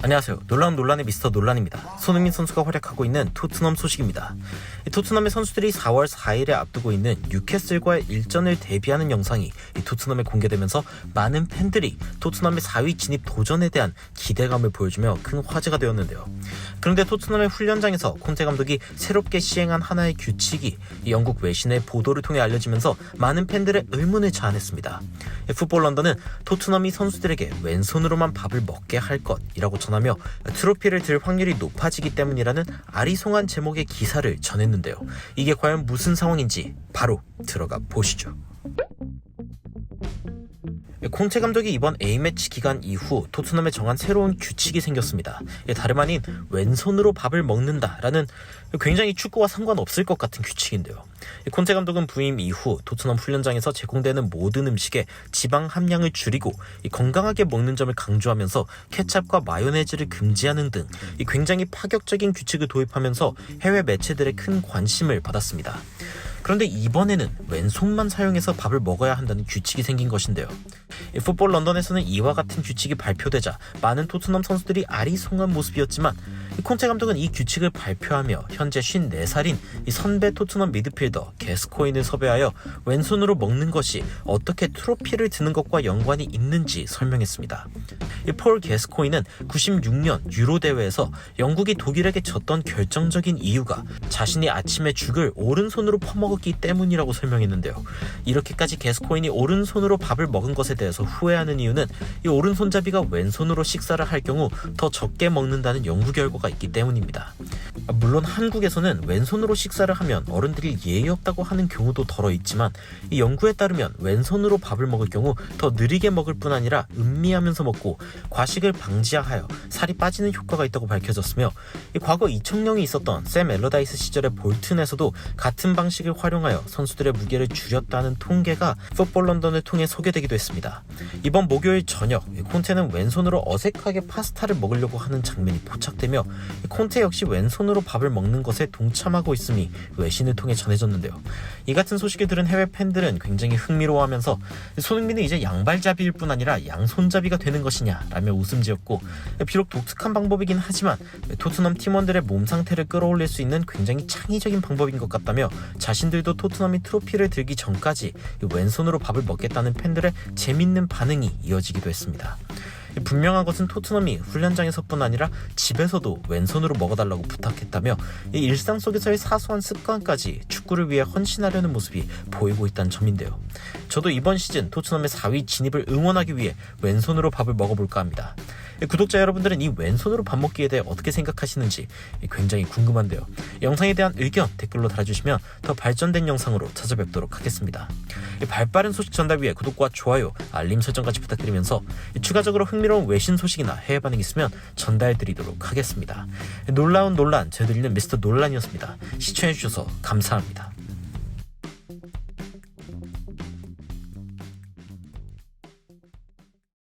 안녕하세요. 놀라운 논란의 미스터 논란입니다. 손흥민 선수가 활약하고 있는 토트넘 소식입니다. 토트넘의 선수들이 4월 4일에 앞두고 있는 뉴캐슬과의 일전을 대비하는 영상이 토트넘에 공개되면서 많은 팬들이 토트넘의 4위 진입 도전에 대한 기대감을 보여주며 큰 화제가 되었는데요. 그런데 토트넘의 훈련장에서 콘테 감독이 새롭게 시행한 하나의 규칙이 영국 외신의 보도를 통해 알려지면서 많은 팬들의 의문을 자아냈습니다. 풋볼 런던은 토트넘이 선수들에게 왼손으로만 밥을 먹게 할 것이라고 전하며 트로피를 들 확률이 높아지기 때문이라는 아리송한 제목의 기사를 전했는데요. 이게 과연 무슨 상황인지 바로 들어가 보시죠. 콘테 감독이 이번 A매치 기간 이후 토트넘에 정한 새로운 규칙이 생겼습니다. 다름 아닌 왼손으로 밥을 먹는다라는 굉장히 축구와 상관없을 것 같은 규칙인데요. 콘테 감독은 부임 이후 토트넘 훈련장에서 제공되는 모든 음식에 지방 함량을 줄이고 건강하게 먹는 점을 강조하면서 케찹과 마요네즈를 금지하는 등 굉장히 파격적인 규칙을 도입하면서 해외 매체들의 큰 관심을 받았습니다. 그런데 이번에는 왼손만 사용해서 밥을 먹어야 한다는 규칙이 생긴 것인데요. 풋볼 런던에서는 이와 같은 규칙이 발표되자 많은 토트넘 선수들이 아리송한 모습이었지만 콘테 감독은 이 규칙을 발표하며 현재 54살인 선배 토트넘 미드필더 게스코인을 섭외하여 왼손으로 먹는 것이 어떻게 트로피를 드는 것과 연관이 있는지 설명했습니다. 폴 게스코인은 96년 유로 대회에서 영국이 독일에게 졌던 결정적인 이유가 자신이 아침에 죽을 오른손으로 퍼먹었기 때문이라고 설명했는데요. 이렇게까지 게스코인이 오른손으로 밥을 먹은 것에 대해서 후회하는 이유는 이 오른손잡이가 왼손으로 식사를 할 경우 더 적게 먹는다는 연구 결과가 있기 때문입니다. 물론 한국에서는 왼손으로 식사를 하면 어른들이 예의 없다고 하는 경우도 덜어 있지만 이 연구에 따르면 왼손으로 밥을 먹을 경우 더 느리게 먹을 뿐 아니라 음미하면서 먹고 과식을 방지하여 살이 빠지는 효과가 있다고 밝혀졌으며 과거 이청령이 있었던 샘 엘러다이스 시절의 볼튼에서도 같은 방식을 활용하여 선수들의 무게를 줄였다는 통계가 풋볼 런던을 통해 소개되기도 했습니다. 이번 목요일 저녁 콘테는 왼손으로 어색하게 파스타를 먹으려고 하는 장면이 포착되며 콘테 역시 왼손으로 밥을 먹는 것에 동참하고 있음이 외신을 통해 전해졌는데요. 이 같은 소식을 들은 해외 팬들은 굉장히 흥미로워하면서 손흥민은 이제 양발잡이일 뿐 아니라 양손잡이가 되는 것이냐 라며 웃음 지었고, 비록 독특한 방법이긴 하지만 토트넘 팀원들의 몸 상태를 끌어올릴 수 있는 굉장히 창의적인 방법인 것 같다며 자신들도 토트넘이 트로피를 들기 전까지 왼손으로 밥을 먹겠다는 팬들의 재밌는 반응이 이어지기도 했습니다. 분명한 것은 토트넘이 훈련장에서뿐 아니라 집에서도 왼손으로 먹어달라고 부탁했다며 일상 속에서의 사소한 습관까지 축구를 위해 헌신하려는 모습이 보이고 있다는 점인데요. 저도 이번 시즌 토트넘의 4위 진입을 응원하기 위해 왼손으로 밥을 먹어볼까 합니다. 구독자 여러분들은 이 왼손으로 밥 먹기에 대해 어떻게 생각하시는지 굉장히 궁금한데요. 영상에 대한 의견 댓글로 달아주시면 더 발전된 영상으로 찾아뵙도록 하겠습니다. 발빠른 소식 전달 위해 구독과 좋아요, 알림 설정까지 부탁드리면서 추가적으로 흥미로운 외신 소식이나 해외 반응 있으면 전달드리도록 하겠습니다. 놀라운 논란, 저희들 읽는 미스터 논란이었습니다. 시청해주셔서 감사합니다.